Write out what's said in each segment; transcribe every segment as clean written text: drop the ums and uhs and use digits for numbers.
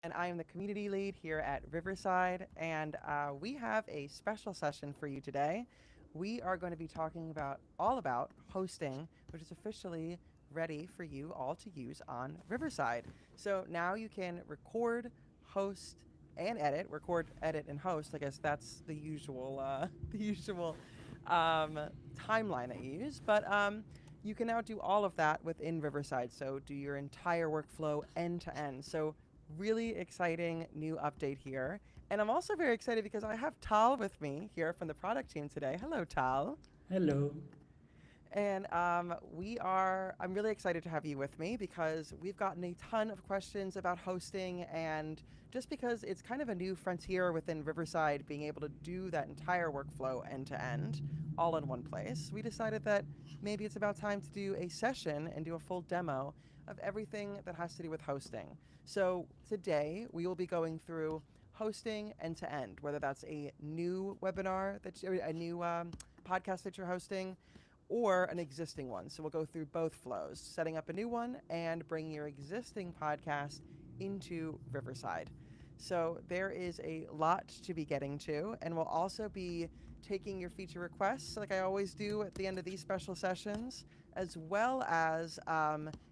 and I am the community lead here at Riverside. And we have a special session for you today. We are going to be talking about all about hosting, which is officially ready for you all to use on Riverside. So now you can record, host, and edit. Record, edit, and host. I guess that's the usual the usual um, timeline that you use. But you can now do all of that within Riverside. So do your entire workflow end to end. So really exciting new update here. And I'm also very excited because I have Tal with me here from the product team today. Hello, Tal. Hello. And I'm really excited to have you with me because we've gotten a ton of questions about hosting. And just because it's kind of a new frontier within Riverside, being able to do that entire workflow end to end all in one place, we decided that maybe it's about time to do a session and do a full demo of everything that has to do with hosting. So today we will be going through hosting end to end, whether that's a new webinar, a new podcast that you're hosting, or an existing one. So we'll go through both flows, setting up a new one and bringing your existing podcast into Riverside. So there is a lot to be getting to, and we'll also be taking your feature requests, like I always do at the end of these special sessions, as well as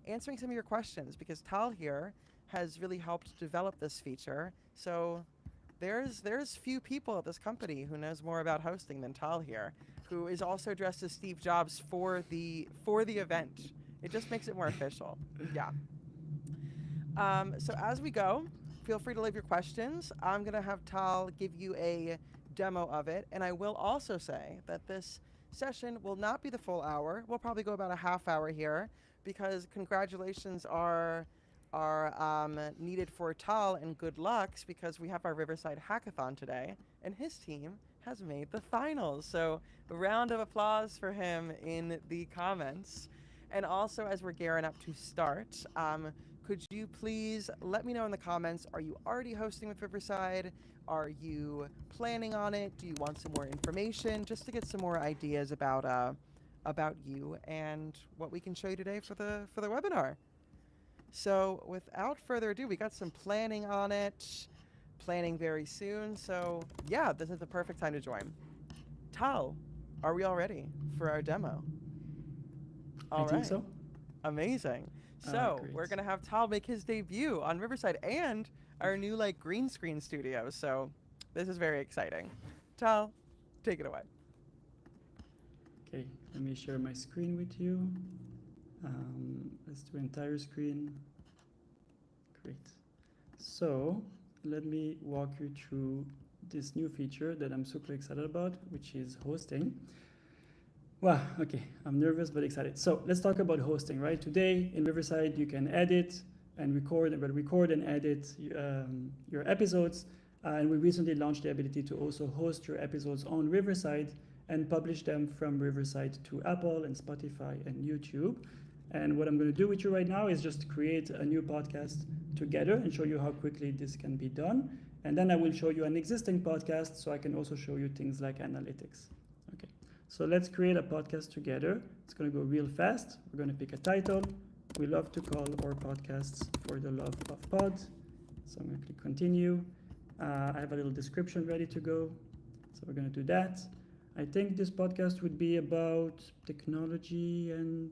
answering some of your questions, because Tal here has really helped develop this feature. So there's few people at this company who knows more about hosting than Tal here, who is also dressed as Steve Jobs for the event. It just makes it more official. Yeah. So as we go, feel free to leave your questions. I'm gonna have Tal give you a demo of it, and I will also say that this session will not be the full hour. We'll probably go about a half hour here because congratulations are needed for Tal and good lucks because we have our Riverside Hackathon today, and his team has made the finals. So a round of applause for him in the comments. And also, as we're gearing up to start, could you please let me know in the comments, are you already hosting with Riverside? Are you planning on it? Do you want some more information? Just to get some more ideas about you and what we can show you today for the webinar. So without further ado, we got some planning on it, planning very soon. So yeah, this is the perfect time to join. Tal, are we all ready for our demo? I All think right, so. amazing. So we're Great. gonna have Tal make his debut on Riverside and our new like green screen studio. So this is very exciting. Tal, take it away. Okay, let me share my screen with you. Let's do entire screen. Great. So let me walk you through this new feature that I'm super excited about, which is hosting. Wow, okay, I'm nervous but excited. So let's talk about hosting, right? Today in Riverside, you can edit and record and edit your episodes. And we recently launched the ability to also host your episodes on Riverside and publish them from Riverside to Apple and Spotify and YouTube. And what I'm going to do with you right now is just create a new podcast together and show you how quickly this can be done. And then I will show you an existing podcast so I can also show you things like analytics. Okay, so let's create a podcast together. It's going to go real fast. We're going to pick a title. We love to call our podcasts For the Love of Pod. So I'm going to click continue. I have a little description ready to go. So we're going to do that. I think this podcast would be about technology and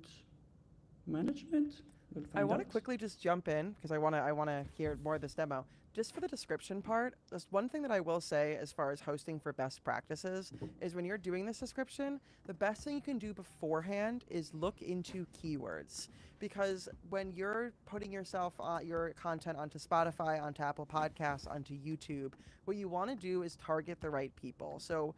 management. We'll I find want to out. quickly just jump in because I want to hear more of this demo. Just for the description part, just one thing that I will say as far as hosting for best practices is when you're doing this description, the best thing you can do beforehand is look into keywords because when you're putting your content onto Spotify, onto Apple Podcasts, onto YouTube, what you want to do is target the right people. So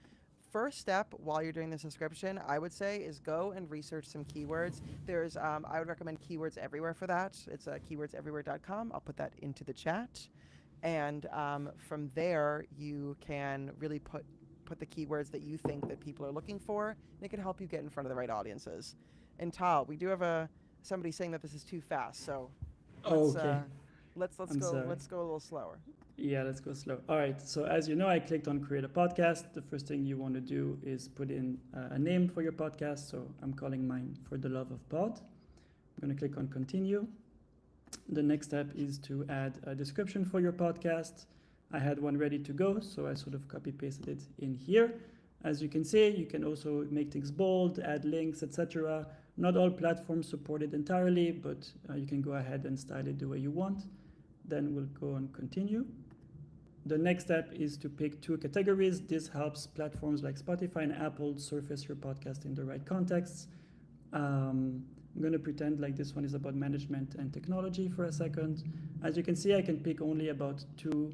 first step while you're doing this description, I would say, is go and research some keywords. I would recommend Keywords Everywhere for that. It's keywordseverywhere.com. I'll put that into the chat. And from there, you can really put the keywords that you think that people are looking for, and it can help you get in front of the right audiences. And Tal, we do have somebody saying that this is too fast, so Oh, let's okay. uh, let's I'm go sorry. let's go a little slower. Yeah, let's go slow. All right. So as you know, I clicked on create a podcast. The first thing you want to do is put in a name for your podcast. So I'm calling mine For the Love of Pod. I'm going to click on continue. The next step is to add a description for your podcast. I had one ready to go, so I sort of copy pasted it in here. As you can see, you can also make things bold, add links, etc. Not all platforms support it entirely, but you can go ahead and style it the way you want. Then we'll go and continue. The next step is to pick 2 categories. This helps platforms like Spotify and Apple surface your podcast in the right contexts. I'm going to pretend like this one is about management and technology for a second. As you can see, I can pick only about 2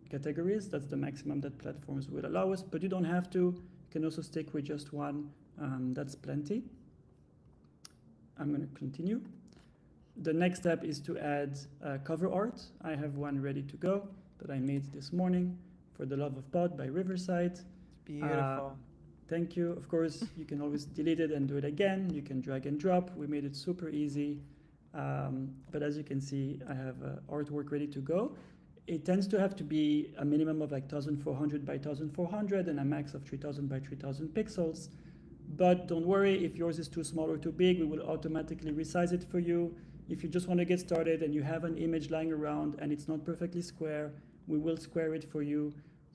categories. That's the maximum that platforms will allow us, but you don't have to. You can also stick with just one. That's plenty. I'm going to continue. The next step is to add cover art. I have one ready to go that I made this morning for The Love of Pod by Riverside. It's beautiful. Thank you. Of course, you can always delete it and do it again. You can drag and drop. We made it super easy. But as you can see, I have artwork ready to go. It tends to have to be a minimum of like 1400 by 1400 and a max of 3000 by 3000 pixels. But don't worry, if yours is too small or too big, we will automatically resize it for you. If you just want to get started and you have an image lying around and it's not perfectly square, we will square it for you.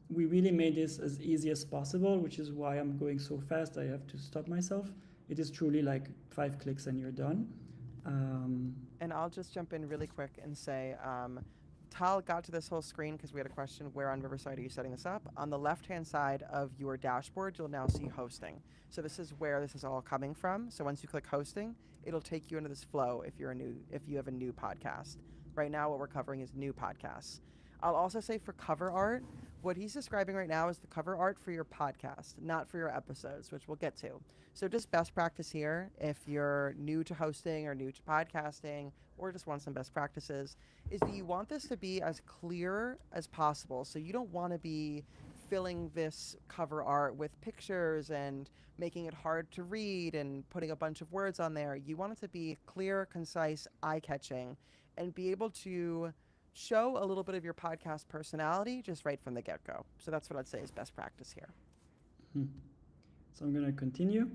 We really made this as easy as possible, which is why I'm going so fast. I have to stop myself. It is truly like 5 clicks and you're done. And I'll just jump in really quick and say, Tal got to this whole screen because we had a question, where on Riverside are you setting this up? On the left-hand side of your dashboard, you'll now see hosting. So this is where this is all coming from. So once you click hosting, it'll take you into this flow if you have a new podcast. Right now, what we're covering is new podcasts. I'll also say for cover art, what he's describing right now is the cover art for your podcast, not for your episodes, which we'll get to. So just best practice here, if you're new to hosting or new to podcasting or just want some best practices, is that you want this to be as clear as possible. So you don't want to be filling this cover art with pictures and making it hard to read and putting a bunch of words on there. You want it to be clear, concise, eye-catching, and be able to show a little bit of your podcast personality just right from the get-go. So that's what I'd say is best practice here. So I'm going to continue.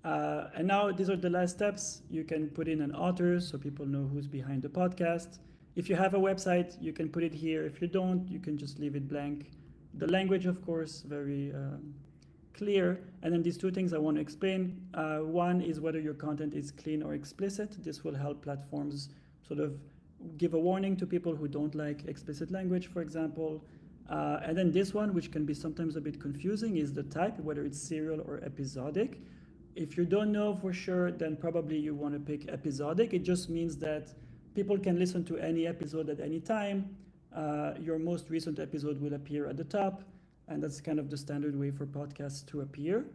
And now these are the last steps. You can put in an author so people know who's behind the podcast. If you have a website, you can put it here. If you don't, you can just leave it blank. The language, of course, very clear. And then these 2 things I want to explain. One is whether your content is clean or explicit. This will help platforms sort of give a warning to people who don't like explicit language, for example. And then this one, which can be sometimes a bit confusing, is the type, whether it's serial or episodic. If you don't know for sure, then probably you want to pick episodic. It just means that people can listen to any episode at any time. Your most recent episode will appear at the top, and that's kind of the standard way for podcasts to appear.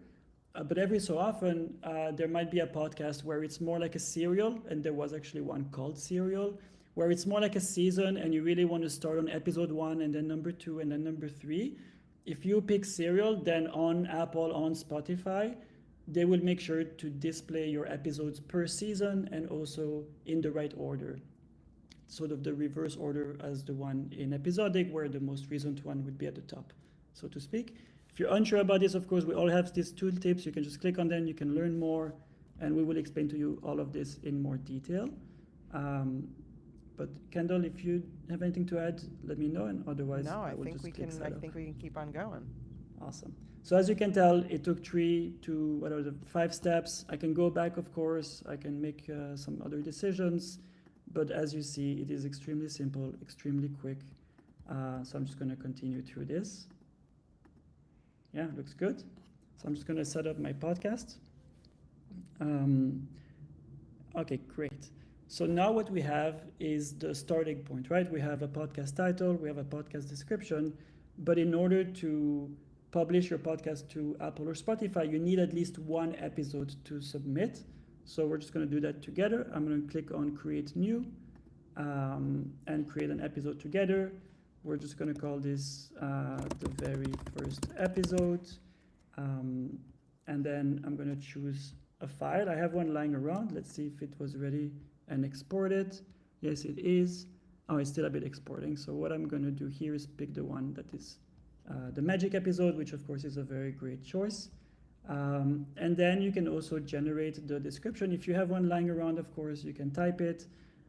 But every so often, there might be a podcast where it's more like a serial, and there was actually one called Serial, where it's more like a season and you really want to start on episode 1 and then number 2 and then number 3. If you pick Serial, then on Apple, on Spotify, they will make sure to display your episodes per season and also in the right order. Sort of the reverse order as the one in episodic, where the most recent one would be at the top, so to speak. If you're unsure about this, of course, we all have these tooltips. You can just click on them, you can learn more, and we will explain to you all of this in more detail. But Kendall, if you have anything to add, let me know, and otherwise I will think just we click can. set I up. think we can keep on going. Awesome. So as you can tell, it took 3 to 5 steps. I can go back, of course. I can make some other decisions, but as you see, it is extremely simple, extremely quick. So I'm just going to continue through this. Yeah, looks good. So I'm just going to set up my podcast. Okay, great. So now what we have is the starting point, right? We have a podcast title, we have a podcast description, but in order to publish your podcast to Apple or Spotify, you need at least 1 episode to submit. So we're just going to do that together. I'm going to click on Create New and create an episode together. We're just going to call this the very first episode. And then I'm going to choose a file. I have one lying around. Let's see if it was ready and export it. Yes, it is. Oh, it's still a bit exporting. So what I'm going to do here is pick the one that is the magic episode, which of course is a very great choice. And then you can also generate the description. If you have one lying around, of course, you can type it.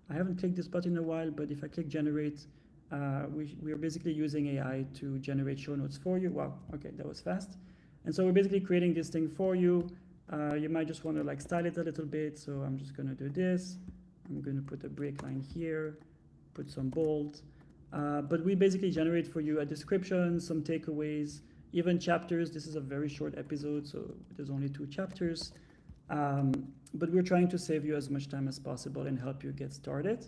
I haven't clicked this button in a while, but if I click generate, we are basically using AI to generate show notes for you. Wow, okay, that was fast. And so we're basically creating this thing for you. You might just want to like style it a little bit. So I'm just going to do this. I'm going to put a break line here, put some bold. But we basically generate for you a description, some takeaways, even chapters. This is a very short episode, so there's only 2 chapters. But we're trying to save you as much time as possible and help you get started.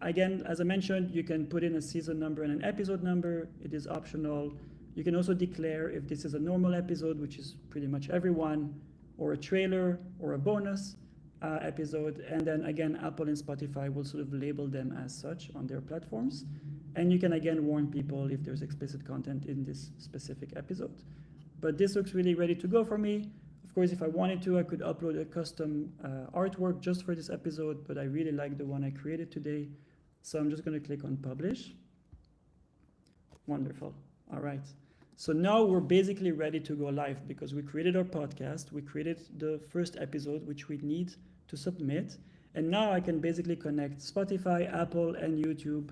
Again, as I mentioned, you can put in a season number and an episode number. It is optional. You can also declare if this is a normal episode, which is pretty much everyone, or a trailer, or a bonus episode. And then again, Apple and Spotify will sort of label them as such on their platforms. And you can again warn people if there's explicit content in this specific episode. But this looks really ready to go for me. Of course, if I wanted to, I could upload a custom artwork just for this episode, but I really like the one I created today. So I'm just going to click on publish. Wonderful. All right. So now we're basically ready to go live because we created our podcast. We created the first episode, which we need to submit. And now I can basically connect Spotify, Apple, and YouTube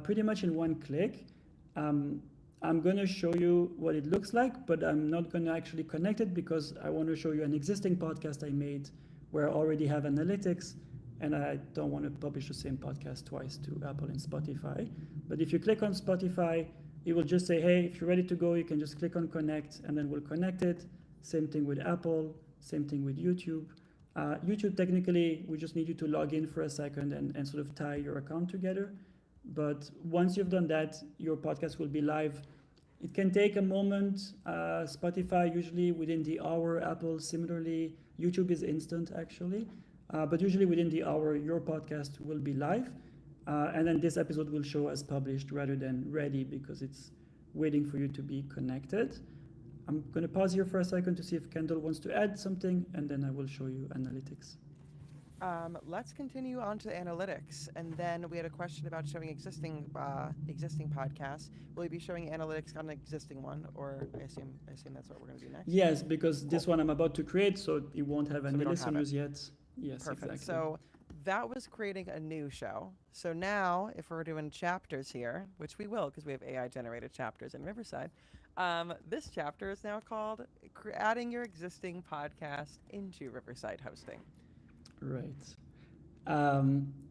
pretty much in one click. I'm going to show you what it looks like, but I'm not going to actually connect it because I want to show you an existing podcast I made where I already have analytics and I don't want to publish the same podcast twice to Apple and Spotify. But if you click on Spotify, it will just say, hey, if you're ready to go, you can just click on connect and then we'll connect it. Same thing with Apple, same thing with YouTube. YouTube, technically, we just need you to log in for a second and sort of tie your account together. But once you've done that, your podcast will be live. It can take a moment. Spotify usually within the hour, Apple similarly. YouTube is instant actually. But usually within the hour, your podcast will be live. And then this episode will show as published rather than ready because it's waiting for you to be connected. I'm going to pause here for a second to see if Kendall wants to add something, and then I will show you analytics. Let's continue on to analytics, and then we had a question about showing existing podcasts. Will you be showing analytics on an existing one, or I assume that's what we're going to do next? Yes, because this one I'm about to create, so it won't have any listeners yet. Yes, perfect. Exactly. So that was creating a new show. So now, if we're doing chapters here, which we will because we have AI generated chapters in Riverside, this chapter is now called "Adding Your Existing Podcast into Riverside Hosting." Right.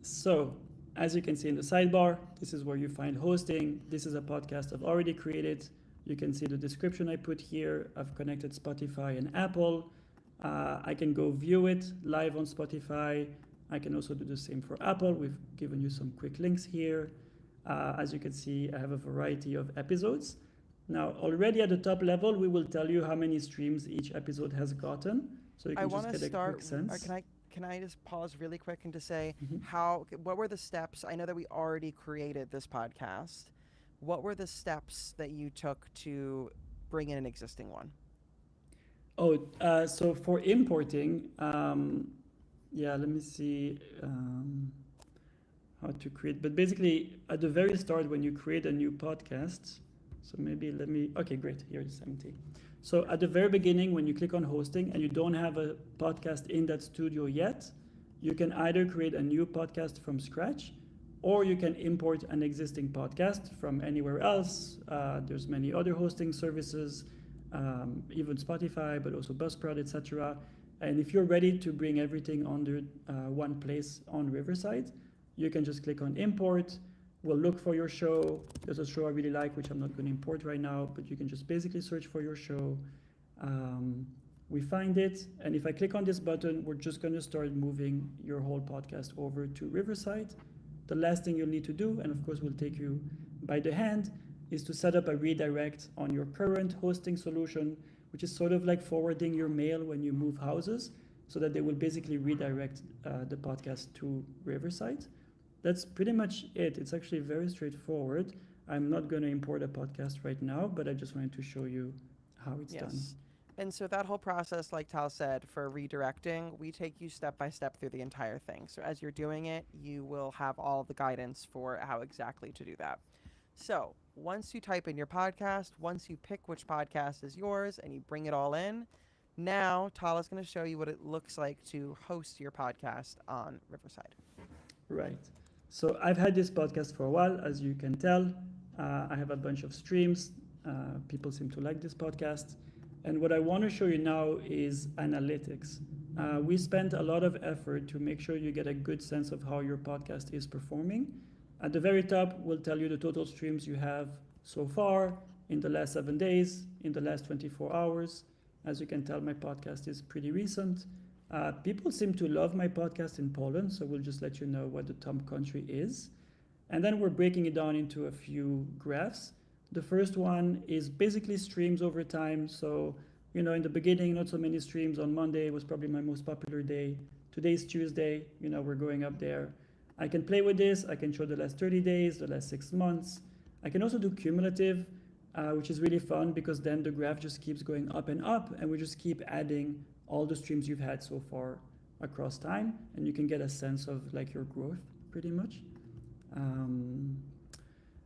So as you can see in the sidebar, this is where you find hosting. This is a podcast I've already created. You can see the description I put here. I've connected Spotify and Apple. I can go view it live on Spotify. I can also do the same for Apple. We've given you some quick links here. As you can see, I have a variety of episodes. Now, already at the top level, we will tell you how many streams each episode has gotten. So you can just get a quick sense. Can I just pause really quick and to say Mm-hmm. what were the steps? I know that we already created this podcast. What were the steps that you took to bring in an existing one? So for importing, let me see how to create. But basically, at the very start, when you create a new podcast, so maybe okay, great, here's empty. So at the very beginning, when you click on hosting and you don't have a podcast in that studio yet, you can either create a new podcast from scratch, or you can import an existing podcast from anywhere else. There's many other hosting services, even Spotify, but also Buzzsprout, etc. And if you're ready to bring everything under one place on Riverside, you can just click on import. We'll look for your show. There's a show I really like, which I'm not going to import right now, but you can just basically search for your show. We find it, and if I click on this button, we're just going to start moving your whole podcast over to Riverside. The last thing you'll need to do, and of course we'll take you by the hand, is to set up a redirect on your current hosting solution, which is sort of like forwarding your mail when you move houses, so that they will basically redirect the podcast to Riverside. That's pretty much it. It's actually very straightforward. I'm not going to import a podcast right now, but I just wanted to show you how it's done. And so that whole process, like Tal said, for redirecting, we take you step by step through the entire thing. So as you're doing it, you will have all the guidance for how exactly to do that. So once you type in your podcast, once you pick which podcast is yours and you bring it all in, now Tal is going to show you what it looks like to host your podcast on Riverside. Right. So I've had this podcast for a while, as you can tell. I have a bunch of streams. People seem to like this podcast. And what I want to show you now is analytics. We spent a lot of effort to make sure you get a good sense of how your podcast is performing. At the very top, we'll tell you the total streams you have so far in the last 7 days, in the last 24 hours. As you can tell, my podcast is pretty recent. People seem to love my podcast in Poland, so we'll just let you know what the top country is. And then we're breaking it down into a few graphs. The first one is basically streams over time. So, in the beginning, not so many streams. On Monday was probably my most popular day. Today's Tuesday, we're going up there. I can play with this. I can show the last 30 days, the last 6 months. I can also do cumulative, which is really fun because then the graph just keeps going up and up, and we just keep adding all the streams you've had so far across time, and you can get a sense of like your growth pretty much.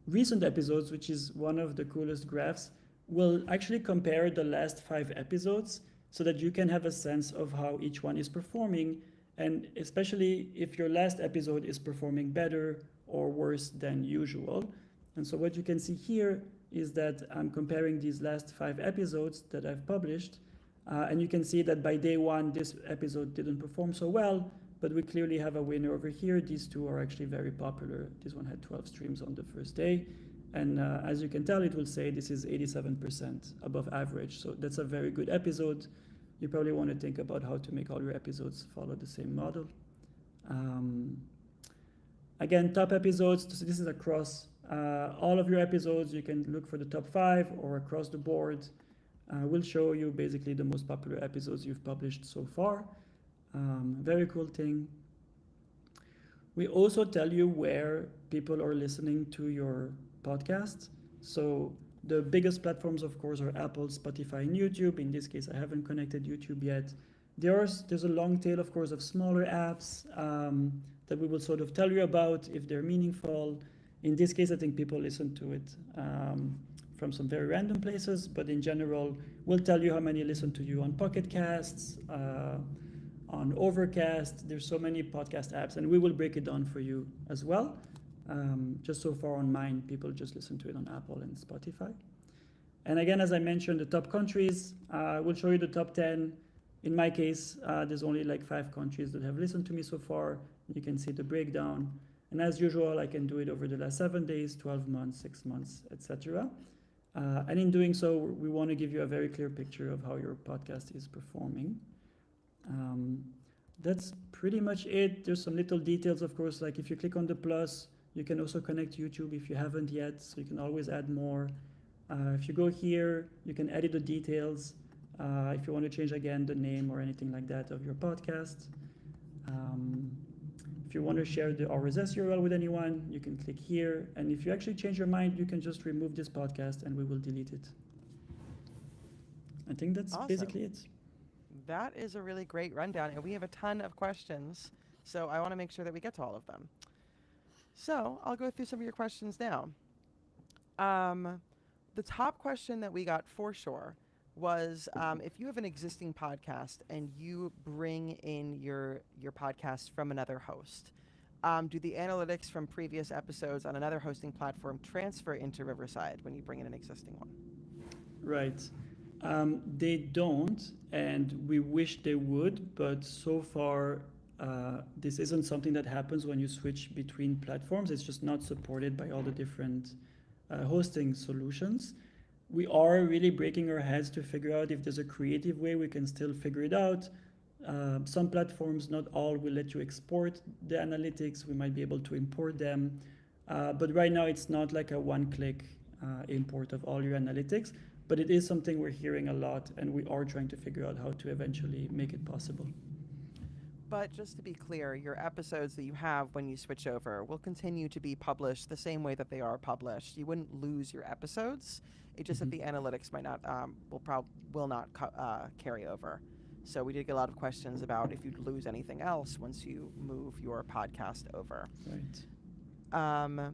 Recent episodes, which is one of the coolest graphs, will actually compare the last 5 episodes so that you can have a sense of how each one is performing, and especially if your last episode is performing better or worse than usual. And so what you can see here is that I'm comparing these last 5 episodes that I've published. And you can see that by day 1, this episode didn't perform so well, but we clearly have a winner over here. These two are actually very popular. This one had 12 streams on the first day. And as you can tell, it will say this is 87% above average. So that's a very good episode. You probably want to think about how to make all your episodes follow the same model. Again, top episodes. So this is across all of your episodes. You can look for the top 5 or across the board. We'll show you basically the most popular episodes you've published so far. Very cool thing. We also tell you where people are listening to your podcast. So the biggest platforms, of course, are Apple, Spotify, and YouTube. In this case, I haven't connected YouTube yet. There's a long tail, of course, of smaller apps that we will sort of tell you about if they're meaningful. In this case, I think people listen to it from some very random places, but in general, we'll tell you how many listen to you on Pocket Casts, on Overcast. There's so many podcast apps, and we will break it down for you as well. Just so far on mine, people just listen to it on Apple and Spotify. And again, as I mentioned, the top countries, we'll show you the top 10. In my case, there's only like 5 countries that have listened to me so far. You can see the breakdown. And as usual, I can do it over the last 7 days, 12 months, 6 months, etc. And in doing so, we want to give you a very clear picture of how your podcast is performing. That's pretty much it. There's some little details, of course, like if you click on the plus, you can also connect YouTube if you haven't yet, so you can always add more. If you go here, you can edit the details. If you want to change again the name or anything like that of your podcast. If you want to share the RSS URL with anyone, you can click here. And if you actually change your mind, you can just remove this podcast and we will delete it. I think that's Awesome. basically it. That is a really great rundown, and we have a ton of questions, so I want to make sure that we get to all of them. So I'll go through some of your questions now. The top question that we got for sure was if you have an existing podcast and you bring in your podcast from another host, do the analytics from previous episodes on another hosting platform transfer into Riverside when you bring in an existing one? Right. They don't, and we wish they would, but so far this isn't something that happens when you switch between platforms. It's just not supported by all the different hosting solutions. We are really breaking our heads to figure out if there's a creative way we can still figure it out. Some platforms, not all, will let you export the analytics. We might be able to import them. But right now it's not like a one-click import of all your analytics. But it is something we're hearing a lot, and we are trying to figure out how to eventually make it possible. But just to be clear, your episodes that you have when you switch over will continue to be published the same way that they are published. You wouldn't lose your episodes. It's just that the analytics might not will not carry over. So we did get a lot of questions about if you'd lose anything else once you move your podcast over. Right.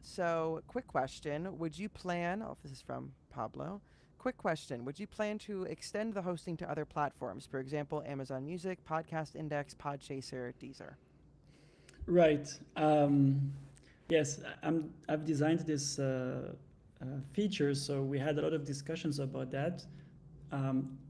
So, quick question. Would you plan, this is from Pablo. Quick question. Would you plan to extend the hosting to other platforms? For example, Amazon Music, Podcast Index, Podchaser, Deezer? Right. Yes, I've designed this feature, so we had a lot of discussions about that.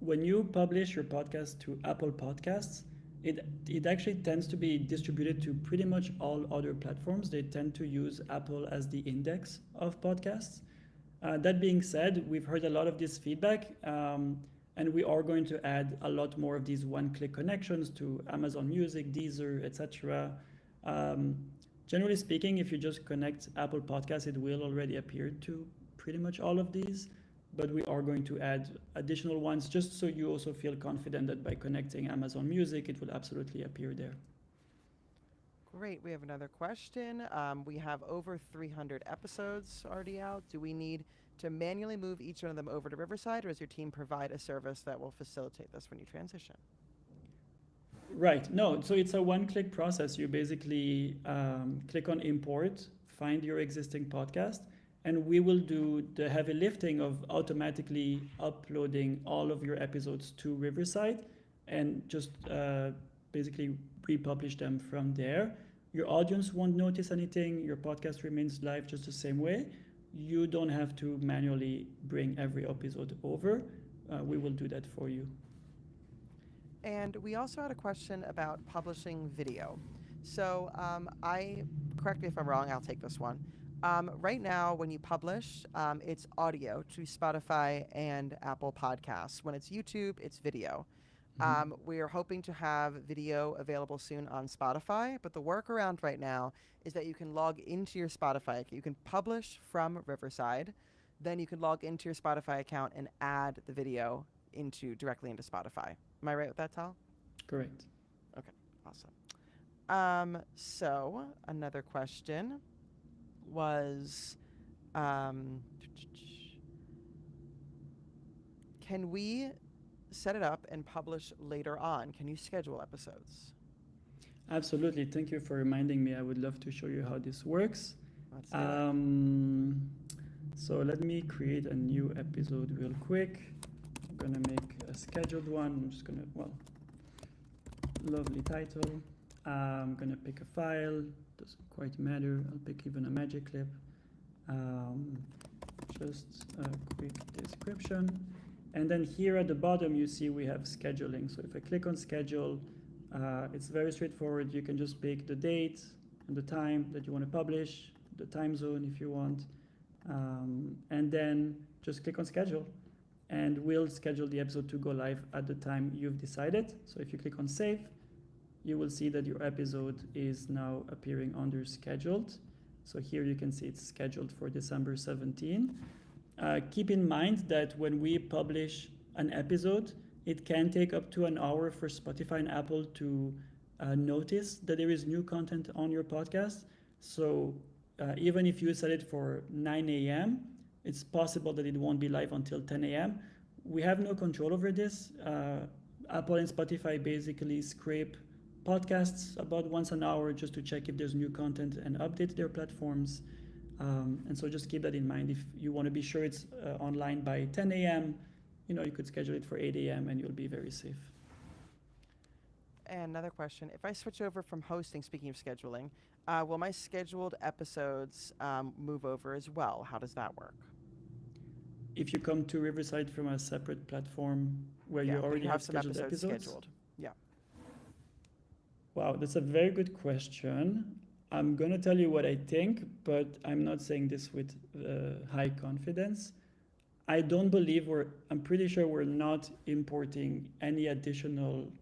When you publish your podcast to Apple Podcasts, it actually tends to be distributed to pretty much all other platforms. They tend to use Apple as the index of podcasts. That being said, we've heard a lot of this feedback, and we are going to add a lot more of these one-click connections to Amazon Music, Deezer, etc. Um, Generally speaking, if you just connect Apple Podcasts, it will already appear to pretty much all of these. But we are going to add additional ones just so you also feel confident that by connecting Amazon Music, it will absolutely appear there. Great. We have another question. We have over 300 episodes already out. Do we need to manually move each one of them over to Riverside, or does your team provide a service that will facilitate this when you transition? Right. No, so it's a one-click process. You basically click on import, find your existing podcast, and we will do the heavy lifting of automatically uploading all of your episodes to Riverside and just basically republish them from there. Your audience won't notice anything. Your podcast remains live just the same way. You don't have to manually bring every episode over. We will do that for you. And we also had a question about publishing video. So, correct me if I'm wrong, I'll take this one. Right now, when you publish, it's audio to Spotify and Apple Podcasts. When it's YouTube, it's video. We are hoping to have video available soon on Spotify, but the workaround right now is that you can log into your Spotify. You can publish from Riverside, then you can log into your Spotify account and add the video directly into Spotify. Am I right with that, Tal? Correct. Okay, awesome. So another question was, um, can we set it up and publish later on? Can you schedule episodes? Absolutely. Thank you for reminding me. I would love to show you how this works. Let's do So let me create a new episode real quick. I'm gonna make a scheduled one. I'm just gonna, well, lovely title. I'm gonna pick a file. Doesn't quite matter. I'll pick even a magic clip. Just a quick description. And then here at the bottom, you see we have scheduling. So if I click on schedule, it's very straightforward. You can just pick the date and the time that you want to publish, the time zone if you want, and then just click on schedule. And we'll schedule the episode to go live at the time you've decided. So if you click on save, you will see that your episode is now appearing under scheduled. So here you can see it's scheduled for December 17. Keep in mind that when we publish an episode, it can take up to an hour for Spotify and Apple to notice that there is new content on your podcast. So even if you set it for 9 a.m., it's possible that it won't be live until 10 a.m. We have no control over this. Apple and Spotify basically scrape podcasts about once an hour just to check if there's new content and update their platforms. And so just keep that in mind. If you want to be sure it's online by 10 a.m., you could schedule it for 8 a.m. and you'll be very safe. And another question. If I switch over from hosting, speaking of scheduling, will my scheduled episodes move over as well? How does that work? If you come to Riverside from a separate platform where you already have some scheduled episodes? scheduled. Yeah. Wow, that's a very good question. I'm going to tell you what I think, but I'm not saying this with high confidence. I don't believe I'm pretty sure we're not importing any additional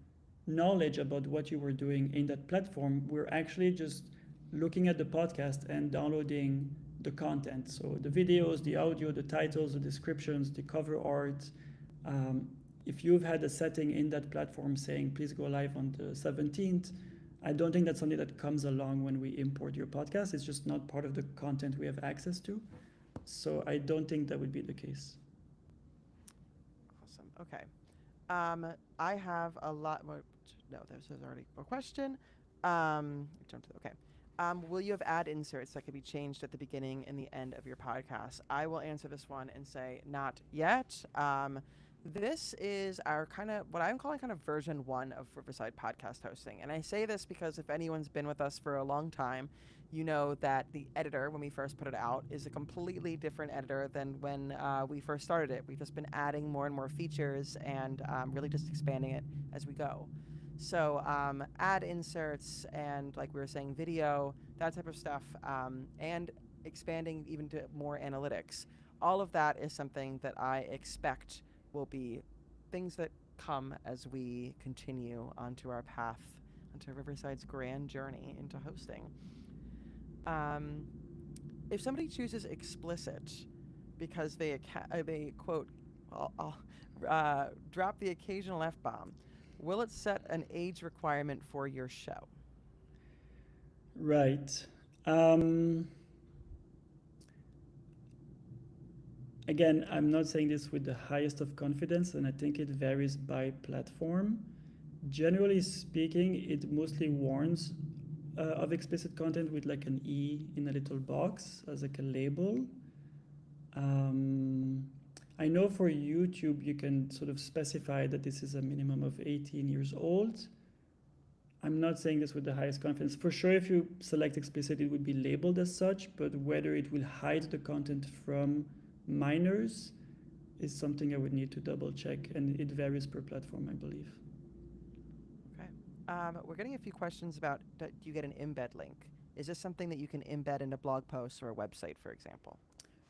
knowledge about what you were doing in that platform. We're actually just looking at the podcast and downloading the content. So the videos, the audio, the titles, the descriptions, the cover art. If you've had a setting in that platform saying, please go live on the 17th, I don't think that's something that comes along when we import your podcast. It's just not part of the content we have access to. So I don't think that would be the case. Awesome. Okay. I have a lot more. No, this is already a question. Okay. Will you have ad inserts that could be changed at the beginning and the end of your podcast? I will answer this one and say not yet. This is our kind of what I'm calling kind of version one of Riverside podcast hosting. And I say this because if anyone's been with us for a long time, you know that the editor, when we first put it out, is a completely different editor than when we first started it. We've just been adding more and more features and really just expanding it as we go. So, ad inserts and, like we were saying, video, that type of stuff, and expanding even to more analytics. All of that is something that I expect will be things that come as we continue onto our path, onto Riverside's grand journey into hosting. Um, if somebody chooses explicit because they quote, drop the occasional f bomb, will it set an age requirement for your show? Right. Um, Again, I'm not saying this with the highest of confidence, and I think it varies by platform. Generally speaking, it mostly warns of explicit content with like an E in a little box as like a label. Um, I know for YouTube you can sort of specify that this is a minimum of 18 years old. I'm not saying this with the highest confidence. For sure, if you select explicit, it would be labeled as such, but whether it will hide the content from minors is something I would need to double check, and it varies per platform, I believe. Okay. We're getting a few questions about do you get an embed link? Is this something that you can embed into blog posts or a website, for example?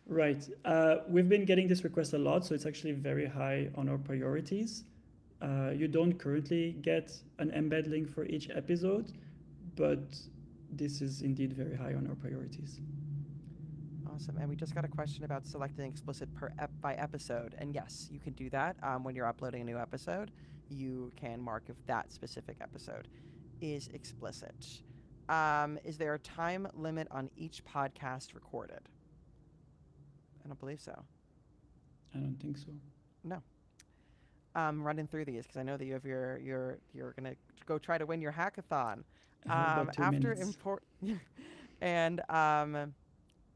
Right. We've been getting this request a lot, so it's actually very high on our priorities. You don't currently get an embed link for each episode, but this is indeed very high on our priorities. Awesome. And we just got a question about selecting explicit by episode. And yes, you can do that when you're uploading a new episode. You can mark if that specific episode is explicit. Is there a time limit on each podcast recorded? I don't believe so. I don't think so. No. Running through these because I know that you have you're gonna go try to win your hackathon. I have about two After minutes. import and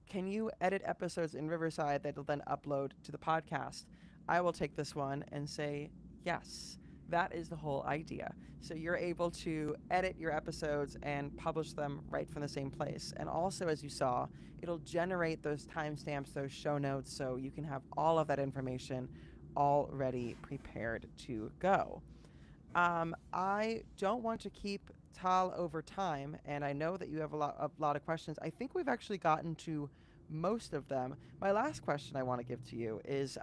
can you edit episodes in Riverside that will then upload to the podcast? I will take this one and say yes. That is the whole idea. So you're able to edit your episodes and publish them right from the same place. And also, as you saw, it'll generate those timestamps, those show notes, so you can have all of that information already prepared to go. I don't want to keep Tal over time, and I know that you have a lot of questions. I think we've actually gotten to most of them. My last question I want to give to you is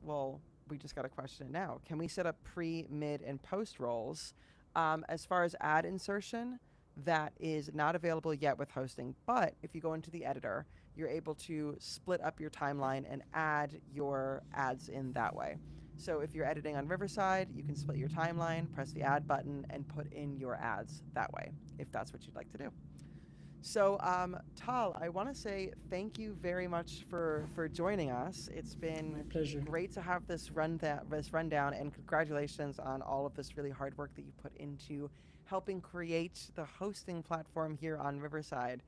well, we just got a question now. Can we set up pre, mid, and post rolls? As far as ad insertion, that is not available yet with hosting, but if you go into the editor, you're able to split up your timeline and add your ads in that way. So if you're editing on Riverside, you can split your timeline, press the add button, and put in your ads that way, if that's what you'd like to do. So, Tal, I want to say thank you very much for joining us. It's My been pleasure. great to have this rundown, and congratulations on all of this really hard work that you put into helping create the hosting platform here on Riverside.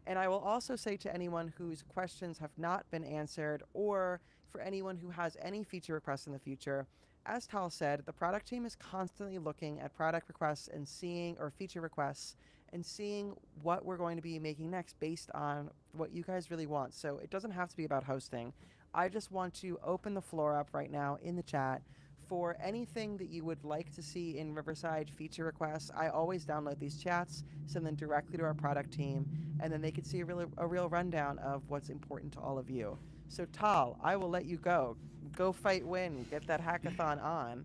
And I will also say to anyone whose questions have not been answered, or for anyone who has any feature requests in the future, as Tal said, the product team is constantly looking at product requests and seeing, or feature requests, and seeing what we're going to be making next based on what you guys really want. So it doesn't have to be about hosting. I just want to open the floor up right now in the chat for anything that you would like to see in Riverside feature requests. I always download these chats, send them directly to our product team, and then they could see a real rundown of what's important to all of you. So Tal, I will let you go. Go fight, win, get that hackathon on,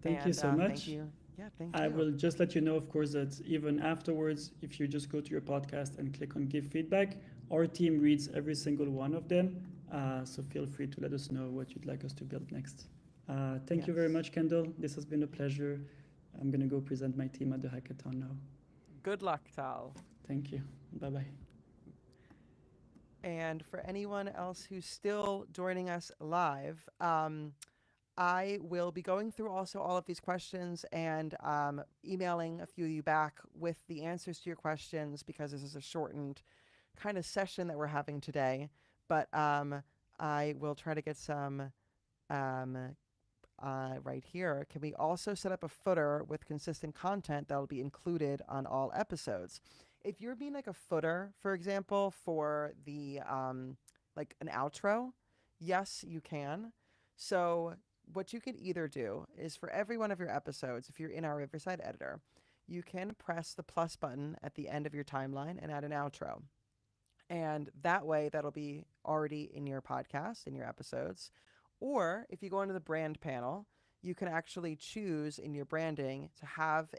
Thank you and so thank much. you. Yeah, thank I you. will just let you know, of course, that even afterwards, if you just go to your podcast and click on give feedback, our team reads every single one of them. So feel free to let us know what you'd like us to build next. Thank you very Yes. much, Kendall. This has been a pleasure. I'm going to go present my team at the hackathon now. Good luck, Tal. Thank you. Bye bye. And for anyone else who's still joining us live, I will be going through also all of these questions and emailing a few of you back with the answers to your questions because this is a shortened kind of session that we're having today. But I will try to get some Um, right here, can we also set up a footer with consistent content that will be included on all episodes? If you're being like a footer, for example, for the like an outro, yes, you can. So what you can either do is for every one of your episodes, if you're in our Riverside editor, you can press the plus button at the end of your timeline and add an outro. And that way, that'll be already in your podcast, in your episodes. Or if you go into the brand panel, you can actually choose in your branding to have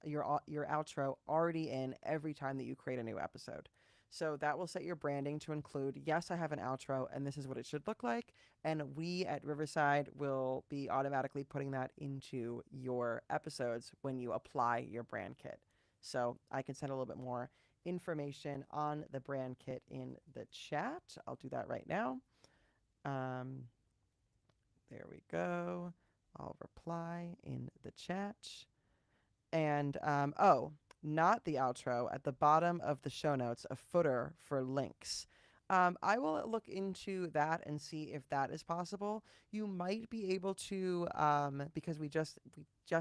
your outro already in every time that you create a new episode. So that will set your branding to include, yes, I have an outro and this is what it should look like. And we at Riverside will be automatically putting that into your episodes when you apply your brand kit. So I can send a little bit more information on the brand kit in the chat. I'll do that right now. Um, there we go. I'll reply in the chat. And oh, not the outro. At the bottom of the show notes, a footer for links. I will look into that and see if that is possible. You might be able to because we just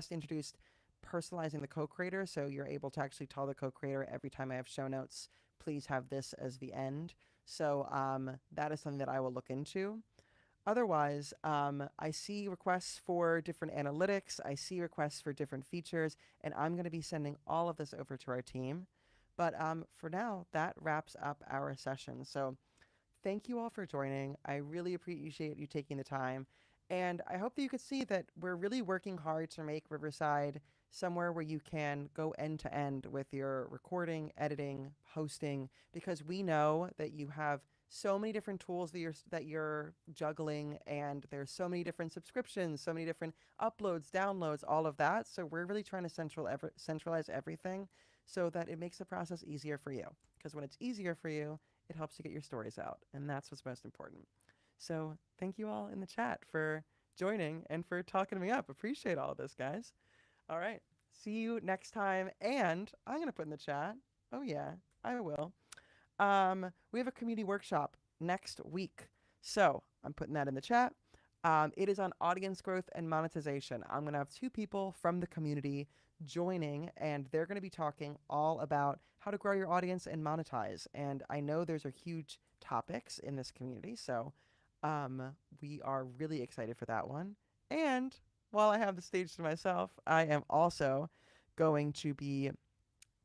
introduced personalizing the co-creator, so you're able to actually tell the co-creator every time I have show notes, please have this as the end. So that is something that I will look into. Otherwise, I see requests for different analytics. I see requests for different features, and I'm going to be sending all of this over to our team. But for now, that wraps up our session. So thank you all for joining. I really appreciate you taking the time. And I hope that you could see that we're really working hard to make Riverside somewhere where you can go end to end with your recording, editing, hosting, because we know that you have so many different tools that you're juggling, and there's so many different subscriptions, so many different uploads, downloads, all of that. So we're really trying to centralize everything so that it makes the process easier for you. Because when it's easier for you, it helps you get your stories out, and that's what's most important. So thank you all in the chat for joining and for talking me up. Appreciate all of this, guys. All right. See you next time. And I'm going to put in the chat. Oh, yeah, I will. We have a community workshop next week. So I'm putting that in the chat. It is on audience growth and monetization. I'm going to have two people from the community joining, and they're going to be talking all about how to grow your audience and monetize. And I know there's a huge topics in this community, so we are really excited for that one. And while I have the stage to myself, I am also going to be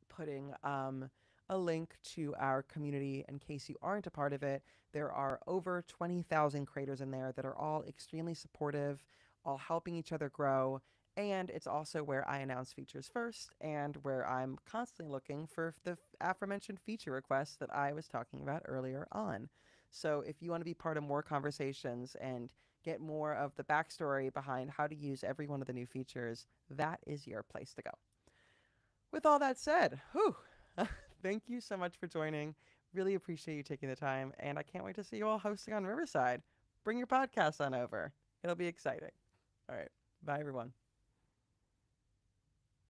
putting a link to our community in case you aren't a part of it. There are over 20,000 creators in there that are all extremely supportive, all helping each other grow. And it's also where I announce features first and where I'm constantly looking for the aforementioned feature requests that I was talking about earlier on. So if you want to be part of more conversations and get more of the backstory behind how to use every one of the new features, that is your place to go. With all that said, whew, thank you so much for joining. Really appreciate you taking the time, and I can't wait to see you all hosting on Riverside. Bring your podcast on over. It'll be exciting. All right. Bye, everyone.